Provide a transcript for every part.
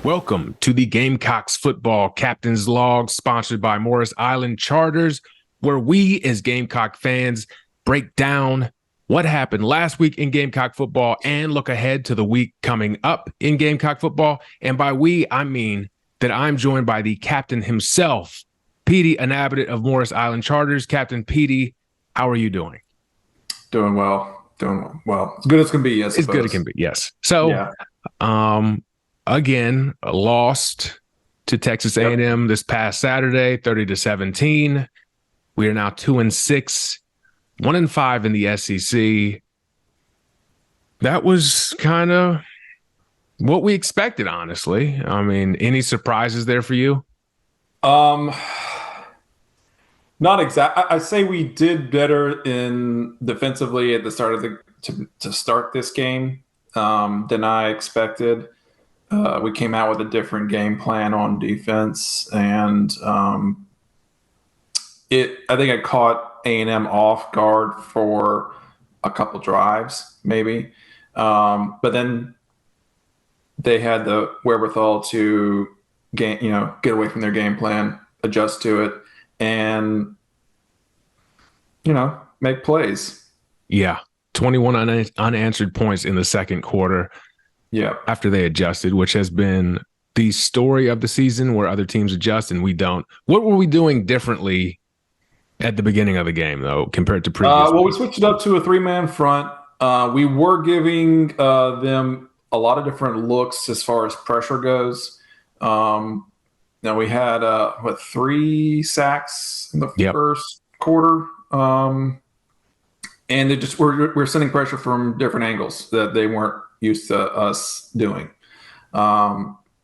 Welcome to the Gamecocks Football Captain's Log, sponsored by Morris Island Charters, where we as Gamecock fans break down what happened last week in Gamecock football and look ahead to the week coming up in Gamecock football. And by we, I mean that I'm joined by the captain himself, Petey Inhabitant of Morris Island Charters. Captain Petey, how are you doing? Doing well. Doing well. As good as can be, yes. As good as it can be, yes. So, again, lost to Texas A&M this past Saturday, 30-17. We are now 2-6, 1-5 in the SEC. That was kind of what we expected, honestly. I mean, any surprises there for you? Not exact. I say we did better in defensively at the start of to start this game than I expected. We came out with a different game plan on defense, and I think I caught A&M off guard for a couple drives, maybe. But then they had the wherewithal to get away from their game plan, adjust to it, and make plays. Yeah, 21 unanswered points in the second quarter. Yeah, after they adjusted, which has been the story of the season, where other teams adjust and we don't. What were we doing differently at the beginning of the game, though, compared to previous? We switched it up to a three-man front. We were giving them a lot of different looks as far as pressure goes. Now we had 3 sacks in the first quarter, and they just we're sending pressure from different angles that they weren't used to us doing.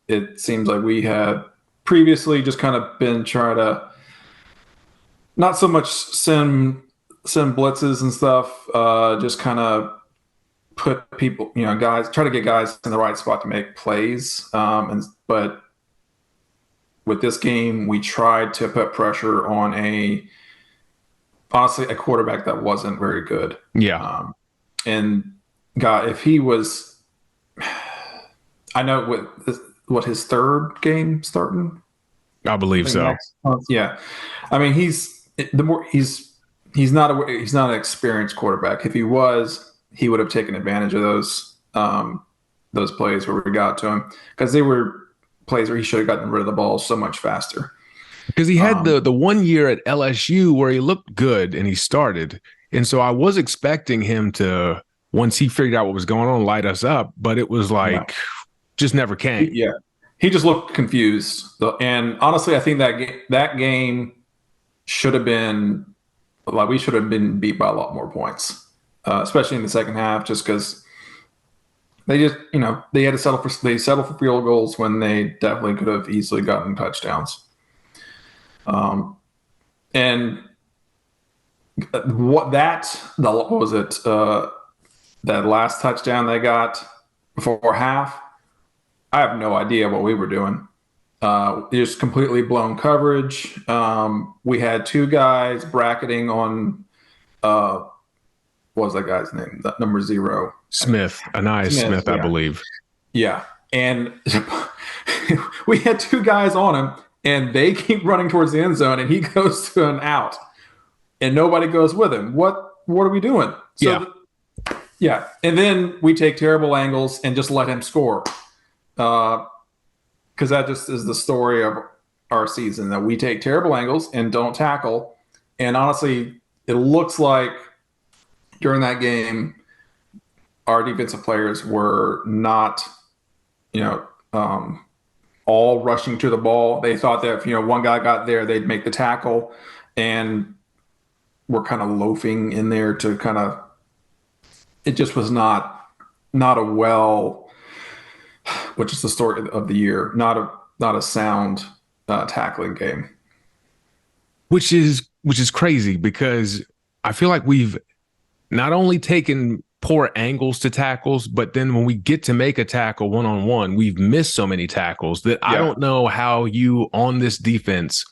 It seems like we had previously just kind of been trying to not so much send blitzes and stuff, just kind of put people, guys, try to get guys in the right spot to make plays. But with this game, we tried to put pressure on honestly, a quarterback that wasn't very good. Yeah. And God, if he was, I know what his third game starting. I believe so. Yeah, I mean he's not an experienced quarterback. If he was, he would have taken advantage of those plays where we got to him, because they were plays where he should have gotten rid of the ball so much faster. Because he had the 1 year at LSU where he looked good and he started, and so I was expecting him to, once he figured out what was going on, light us up, but it was like just never came. Yeah, he just looked confused. And honestly, I think that game should have been like, we should have been beat by a lot more points, especially in the second half, just because they just they had to settle for field goals when they definitely could have easily gotten touchdowns. And what was it? That last touchdown they got before half, I have no idea what we were doing. Just completely blown coverage. We had 2 guys bracketing on, what was that guy's name? That number 0. Smith, Anais Smith, I believe. Yeah. And we had 2 guys on him, and they keep running towards the end zone, and he goes to an out, and nobody goes with him. What are we doing? Yeah, and then we take terrible angles and just let him score, because that just is the story of our season, that we take terrible angles and don't tackle. And honestly, it looks like during that game, our defensive players were not, all rushing to the ball. They thought that if one guy got there, they'd make the tackle, and we're kind of loafing in there to kind of. It just was not a which is the story of the year, not a sound tackling game. Which is crazy, because I feel like we've not only taken poor angles to tackles, but then when we get to make a tackle one-on-one, we've missed so many tackles that I don't know how you on this defense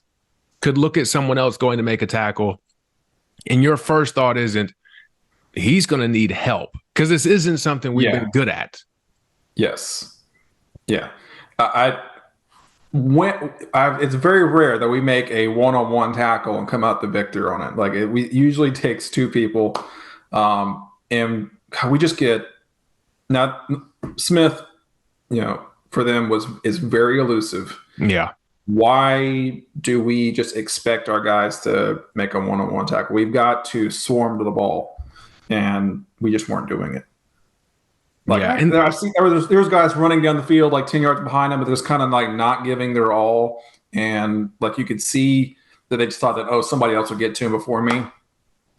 could look at someone else going to make a tackle, and your first thought isn't, he's going to need help, because this isn't something we've been good at. Yes. Yeah. I it's very rare that we make a one-on-one tackle and come out the victor on it. Like we usually takes two people, and we just get now Smith. For them is very elusive. Yeah. Why do we just expect our guys to make a one-on-one tackle? We've got to swarm to the ball, and we just weren't doing it. Like, yeah, and there's guys running down the field like 10 yards behind them, but they're just kind of like not giving their all. And like you could see that they just thought that, oh, somebody else will get to him before me.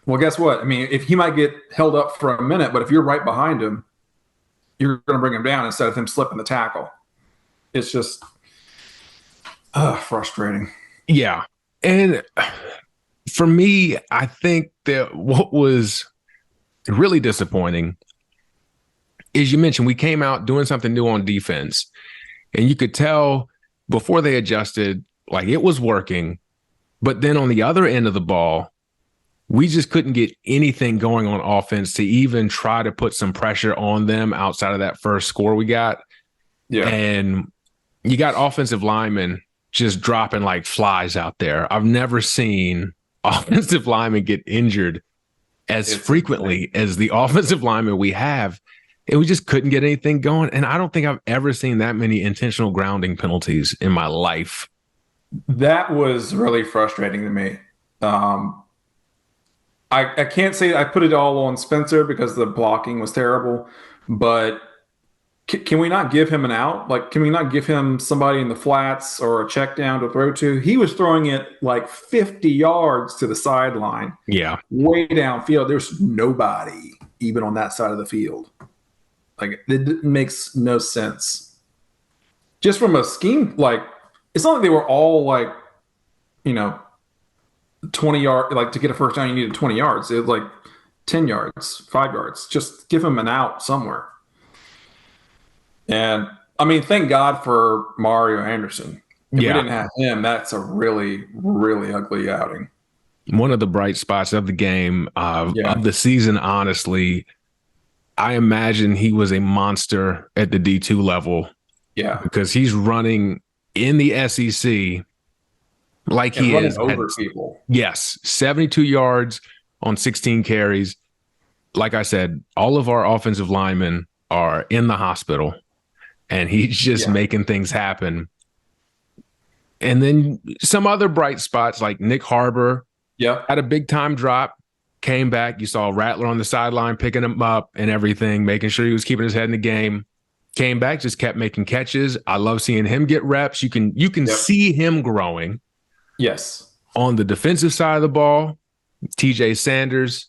Well, guess what? I mean, if he might get held up for a minute, but if you're right behind him, you're going to bring him down instead of him slipping the tackle. It's just frustrating. Yeah. And for me, I think that what was really disappointing is you mentioned we came out doing something new on defense, and you could tell before they adjusted, like it was working. But then on the other end of the ball, we just couldn't get anything going on offense to even try to put some pressure on them outside of that first score we got. Yeah. And you got offensive linemen just dropping like flies out there. I've never seen offensive linemen get injured as frequently as the offensive linemen we have. And we just couldn't get anything going. And I don't think I've ever seen that many intentional grounding penalties in my life. That was really frustrating to me. I can't say I put it all on Spencer because the blocking was terrible, but can we not give him an out? Like, can we not give him somebody in the flats or a check down to throw to? He was throwing it like 50 yards to the sideline. Yeah. Way downfield. There's nobody even on that side of the field. Like, it makes no sense. Just from a scheme, like, it's not like they were all like, 20 yards. Like, to get a first down, you needed 20 yards. It was like 10 yards, 5 yards. Just give him an out somewhere. And, I mean, thank God for Mario Anderson. If we didn't have him, that's a really, really ugly outing. One of the bright spots of the game, of the season, honestly. I imagine he was a monster at the D2 level. Yeah. Because he's running in the SEC like he is. Over people. Yes. 72 yards on 16 carries. Like I said, all of our offensive linemen are in the hospital, and he's just making things happen. And then some other bright spots like Nick Harbor had a big time drop. Came back. You saw Rattler on the sideline picking him up and everything, making sure he was keeping his head in the game. Came back, just kept making catches. I love seeing him get reps. You can see him growing. Yes. On the defensive side of the ball, TJ Sanders,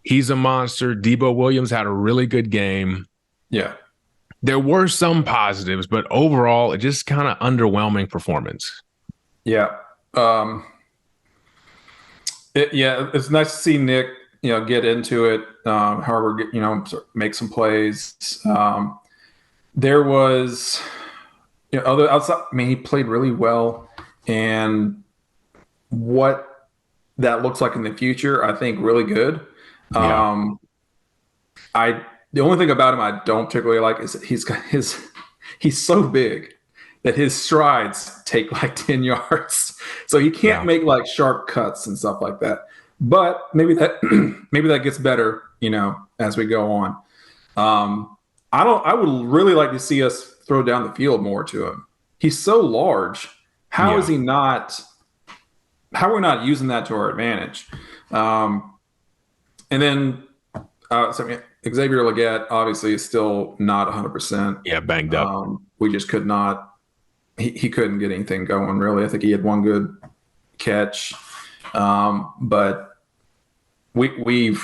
he's a monster. Debo Williams had a really good game. Yeah. There were some positives, but overall, it just kind of underwhelming performance. Yeah. It's nice to see Nick, get into it. However, make some plays. There was, other outside. I mean, he played really well, and what that looks like in the future, I think, really good. Yeah. The only thing about him I don't particularly like is that he's so big that his strides take like 10 yards. So he can't make like sharp cuts and stuff like that. But maybe that gets better, as we go on. I would really like to see us throw down the field more to him. He's so large. How are we not using that to our advantage? And then Xavier Legette obviously is still not 100%. Yeah, banged up. We just could not. He couldn't get anything going, really. I think he had one good catch, but we've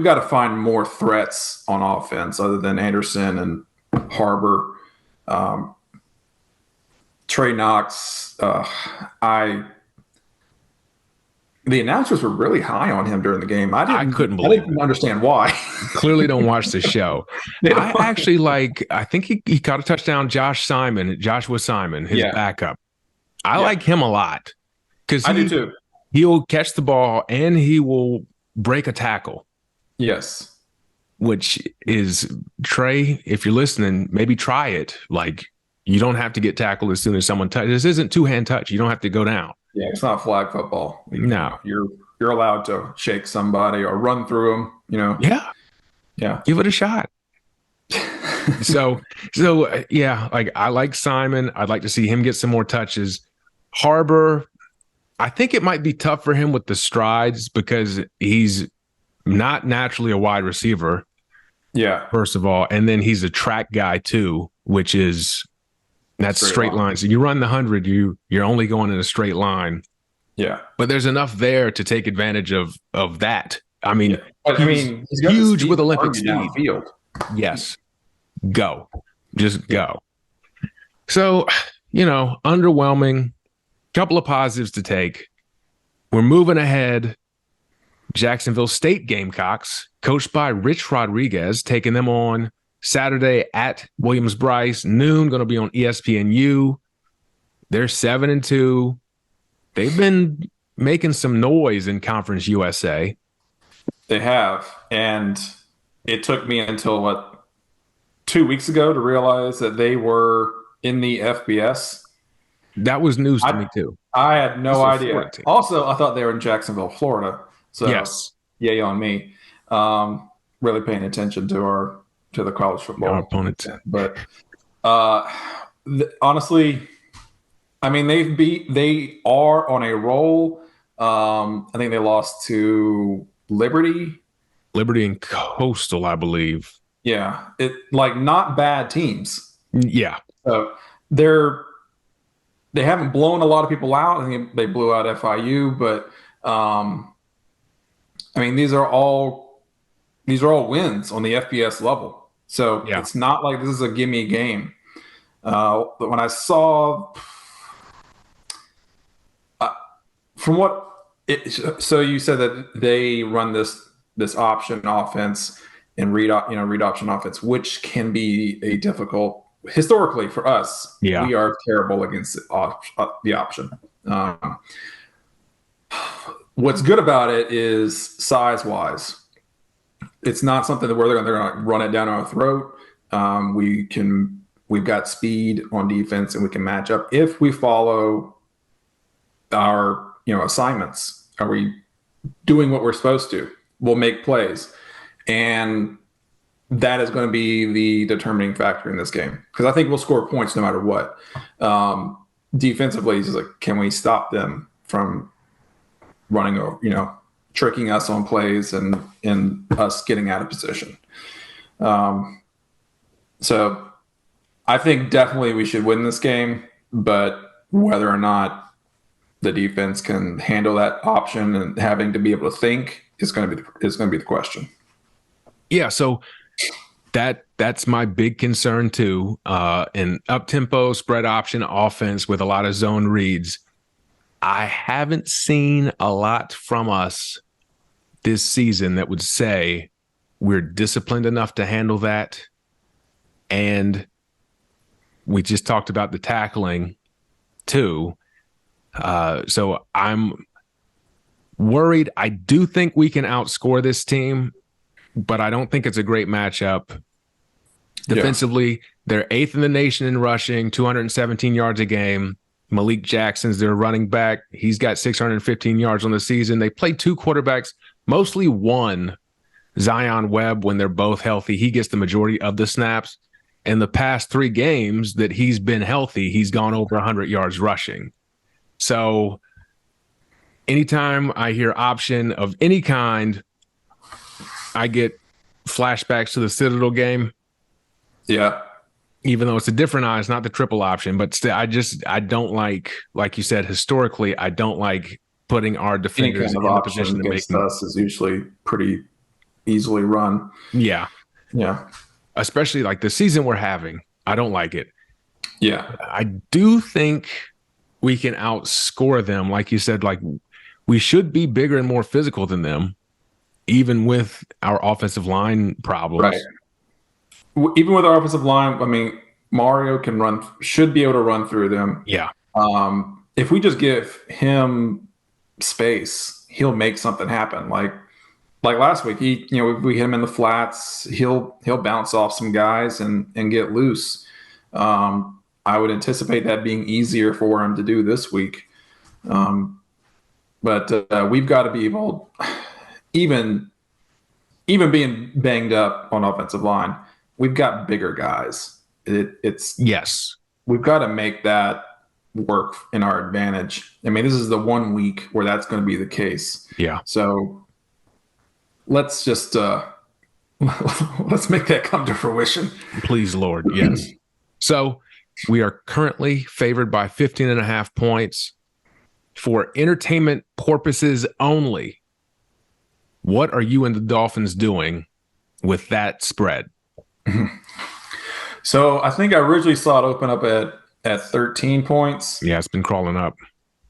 got to find more threats on offense other than Anderson and Harbor. Trey Knox, the announcers were really high on him during the game. I couldn't understand why. Clearly don't watch the show. I actually I think he caught a touchdown. Joshua Simon, his backup. I like him a lot because I do too. He'll catch the ball and he will break a tackle. Yes. Which is, Trey, if you're listening, maybe try it. Like, You don't have to get tackled as soon as someone touches. This isn't two-hand touch. You don't have to go down. Yeah, it's not flag football. No. You're allowed to shake somebody or run through them. Yeah. Yeah. Give it a shot. So yeah, like I like Simon. I'd like to see him get some more touches. Harbor, I think it might be tough for him with the strides because he's not naturally a wide receiver. Yeah. First of all, and then he's a track guy too, which is that's straight lines. So you run the 100, you're only going in a straight line. Yeah. But there's enough there to take advantage of that. I mean, he's got huge with Olympic speed. Downfield. Yes. Go. Just go. So, underwhelming. Couple of positives to take. We're moving ahead. Jacksonville State Gamecocks, coached by Rich Rodriguez, taking them on Saturday at Williams-Brice, noon, going to be on ESPNU. They're 7-2. They've been making some noise in Conference USA. They have. And it took me until, 2 weeks ago to realize that they were in the FBS. That was news to me, too. I had no idea. Also, I thought they were in Jacksonville, Florida. So, yes. Yay on me. Really paying attention to the college football. Our opponents. But honestly, I mean, they are on a roll. I think they lost to Liberty and Coastal, I believe. Yeah, not bad teams. Yeah. So they haven't blown a lot of people out. I think they blew out FIU, but these are all wins on the FBS level. So It's not like this is a gimme game. But when I saw so you said that they run this option offense and read option offense, which can be a difficult historically for us. Yeah. We are terrible against the option. What's good about it is size-wise. It's not something where they're going to run it down our throat. We've got speed on defense, and we can match up if we follow our assignments. Are we doing what we're supposed to? We'll make plays, and that is going to be the determining factor in this game because I think we'll score points no matter what. Defensively, it's like, can we stop them from running over, tricking us on plays and us getting out of position? So I think definitely we should win this game, but whether or not the defense can handle that option and having to be able to think is going to be the question. Yeah, so that's my big concern too. An up-tempo spread option offense with a lot of zone reads. I haven't seen a lot from us this season that would say we're disciplined enough to handle that. And we just talked about the tackling too. So I'm worried. I do think we can outscore this team, but I don't think it's a great matchup. Defensively, they're 8th in the nation in rushing, 217 yards a game. Malik Jackson's their running back. He's got 615 yards on the season. They play 2 quarterbacks, mostly one, Zion Webb, when they're both healthy. He gets the majority of the snaps. In the past 3 games that he's been healthy, he's gone over 100 yards rushing. So anytime I hear option of any kind, I get flashbacks to the Citadel game. Yeah. Even though it's a different eye, it's not the triple option, but still, I don't like you said, historically, I don't like putting our defenders in the position to make us is usually pretty easily run. Yeah. Yeah. Especially like the season we're having. I don't like it. Yeah. I do think we can outscore them. Like you said, like we should be bigger and more physical than them, even with our offensive line problems. Right. Even with our offensive line, I mean, Mario should be able to run through them. Yeah. If we just give him space, he'll make something happen. Like last week, we hit him in the flats. He'll bounce off some guys and get loose. I would anticipate that being easier for him to do this week. But we've got to be able, even being banged up on offensive line, we've got bigger guys. It's Yes. We've got to make that work in our advantage. I mean, this is the 1 week where that's going to be the case. Yeah. So let's just let's make that come to fruition. Please, Lord. Yes. So we are currently favored by 15.5 points. For entertainment purposes only, what are you and the Dolphins doing with that spread? So I think I originally saw it open up at 13 points. Yeah, it's been crawling up.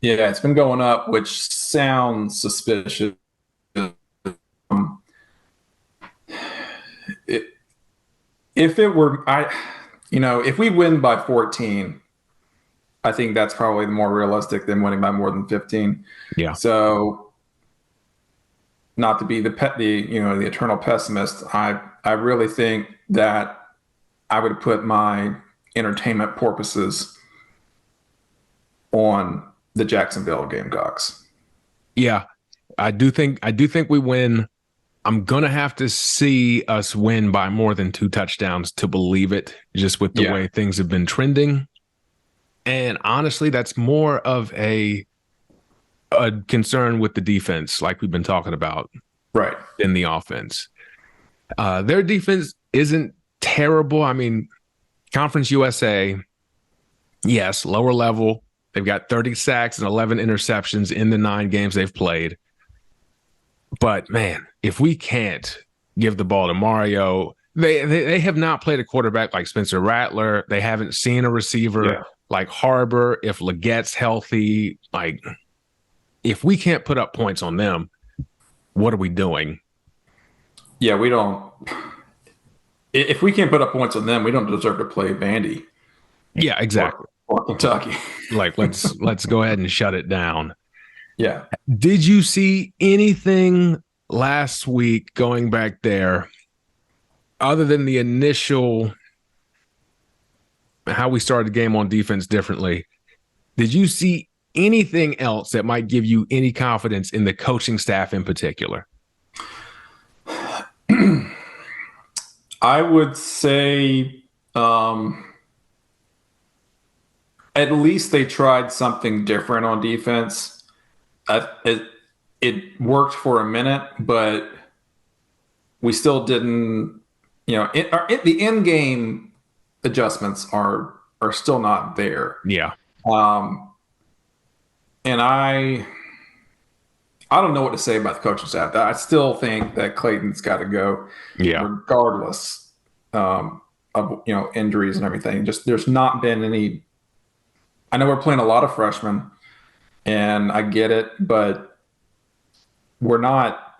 Yeah, it's been going up, which sounds suspicious. If it were, if we win by 14, I think that's probably more realistic than winning by more than 15. Yeah. So, not to be the eternal pessimist, I really think that I would put my entertainment purposes on the Jacksonville Gamecocks. Yeah, I do think we win. I'm gonna have to see us win by more than 2 touchdowns to believe it, just with the way things have been trending. And honestly, that's more of a concern with the defense, like we've been talking about, right? Than the offense. Their defense isn't terrible. I mean, Conference USA, yes, lower level. They've got 30 sacks and 11 interceptions in the 9 games they've played. But man, if we can't give the ball to Mario, they have not played a quarterback like Spencer Rattler. They haven't seen a receiver like Harbor. If Legette's healthy, like if we can't put up points on them, what are we doing? Yeah, we don't. If we can't put up points on them, we don't deserve to play Vandy. Yeah, exactly. Or Kentucky. Like let's go ahead and shut it down. Yeah. Did you see anything last week going back there other than the initial how we started the game on defense differently? Did you see anything else that might give you any confidence in the coaching staff in particular? I would say at least they tried something different on defense. It worked for a minute, but we still didn't, the end game adjustments are still not there. Yeah. And I don't know what to say about the coaching staff. I still think that Clayton's got to go, regardless of injuries and everything. Just there's not been any. I know we're playing a lot of freshmen, and I get it, but we're not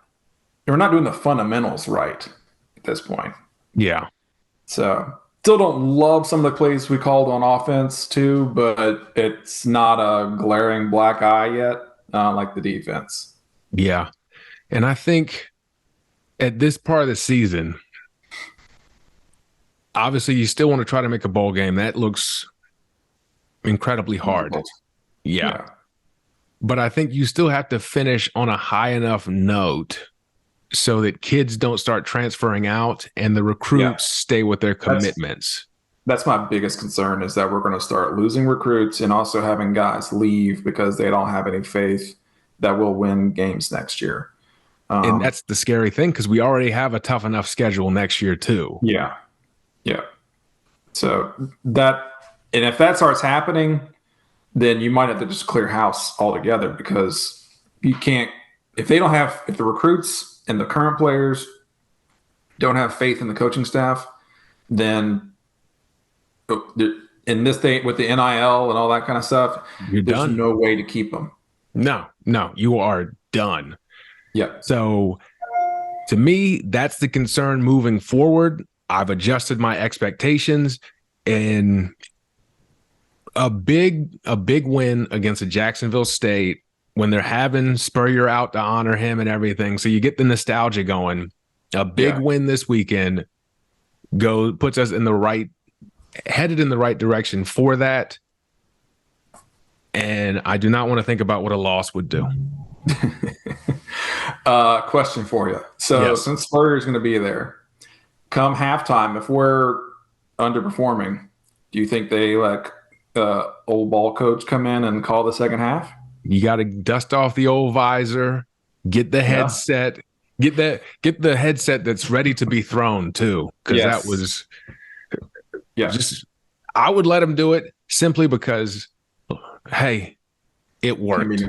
doing the fundamentals right at this point. Yeah. So still don't love some of the plays we called on offense too, but it's not a glaring black eye yet, like the defense. Yeah. And I think at this part of the season, obviously you still want to try to make a bowl game. That looks incredibly hard. Yeah. But I think you still have to finish on a high enough note so that kids don't start transferring out and the recruits stay with their commitments. That's my biggest concern, is that we're going to start losing recruits and also having guys leave because they don't have any faith that we'll win games next year. And that's the scary thing, because we already have a tough enough schedule next year too. Yeah. Yeah. So and if that starts happening, then you might have to just clear house altogether, because you can't, if the recruits and the current players don't have faith in the coaching staff, then in this day with the NIL and all that kind of stuff, there's done. No way to keep them. No, you are done. Yeah. So to me, that's the concern moving forward. I've adjusted my expectations, and a big win against a Jacksonville State when they're having Spurrier out to honor him and everything. So you get the nostalgia going. A big win this weekend puts us in the right headed in the right direction for that. And I do not want to think about what a loss would do. Question for you. So Yes. since Spurrier is going to be there, come halftime, if we're underperforming, do you think they let old ball coach come in and call the second half? You got to dust off the old visor, get the headset, get the headset that's ready to be thrown too, because that was just. I would let him do it simply because, hey, it worked.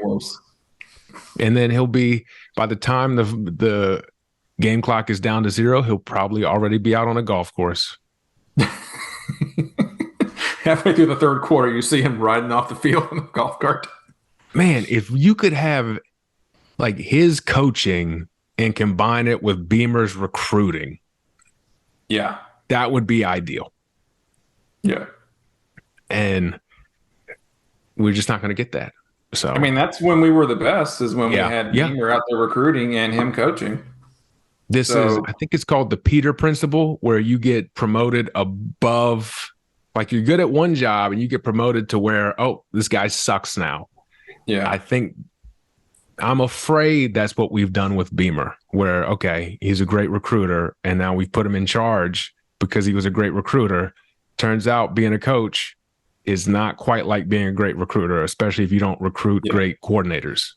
And then he'll be, by the time the game clock is down to 0, he'll probably already be out on a golf course. Halfway through the third quarter, you see him riding off the field in a golf cart. Man, if you could have like his coaching and combine it with Beamer's recruiting, that would be ideal. Yeah. And we're just not going to get that. So I mean, that's when we were the best, is when we had Beamer out there recruiting and him coaching. This is, I think it's called the Peter principle, where you get promoted above, like you're good at one job and you get promoted to where, oh, this guy sucks now. Yeah. I'm afraid that's what we've done with Beamer, where, okay, he's a great recruiter and now we've put him in charge because he was a great recruiter. Turns out being a coach is not quite like being a great recruiter, especially if you don't recruit great coordinators.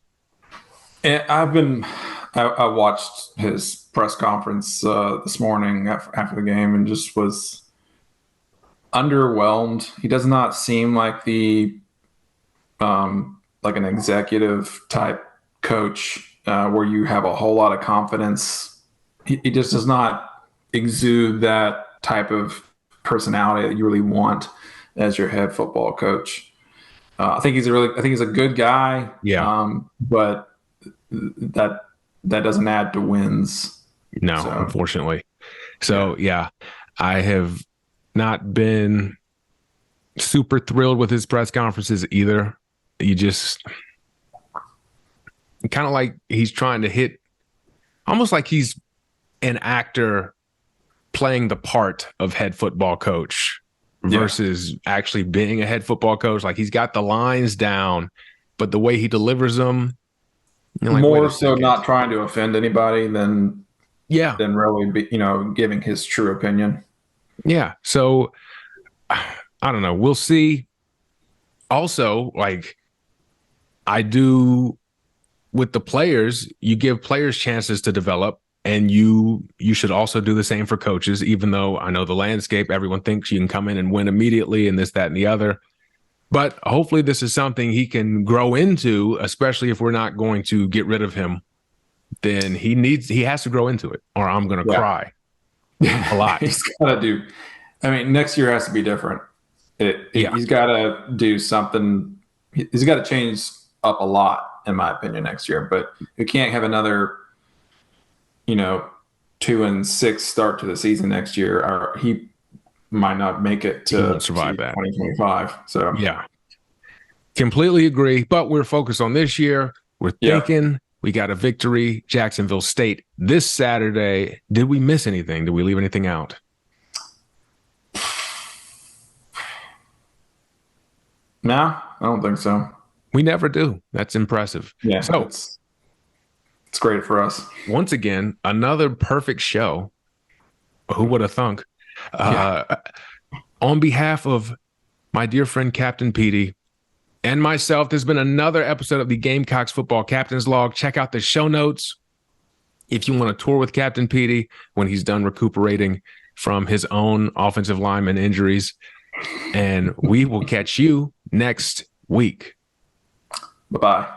And I watched his press conference this morning after the game and just was underwhelmed. He does not seem like the like an executive type coach where you have a whole lot of confidence. He just does not exude that type of personality that you really want as your head football coach. I think he's a good guy. Yeah. But that doesn't add to wins. No, unfortunately. So I have not been super thrilled with his press conferences either. You just kind of like he's trying to hit, almost like he's an actor playing the part of head football coach versus actually being a head football coach. Like he's got the lines down, but the way he delivers them, like, more so not trying to offend anybody than really be, giving his true opinion. Yeah. So I don't know. We'll see. Also, like I do with the players, you give players chances to develop, and you should also do the same for coaches, even though I know the landscape, everyone thinks you can come in and win immediately and this, that, and the other. But hopefully this is something he can grow into, especially if we're not going to get rid of him. Then he has to grow into it, or I'm going to cry a lot. He's got to do. I mean, next year has to be different. He's got to do something. He's got to change up a lot, in my opinion, next year. But you can't have another, 2-6 start to the season next year, or he might not make it to survive that 2025. So completely agree. But we're focused on this year. We're thinking we got a victory, Jacksonville State this Saturday. Did we miss anything? Did we leave anything out? No, I don't think so. We never do. That's impressive. Yeah. So it's great for us. Once again, another perfect show. Who would have thunk? On behalf of my dear friend Captain Petey and myself, there's been another episode of the Gamecocks Football Captain's Log. Check out the show notes if you want to tour with Captain Petey when he's done recuperating from his own offensive lineman injuries. And we will catch you next week. Bye-bye.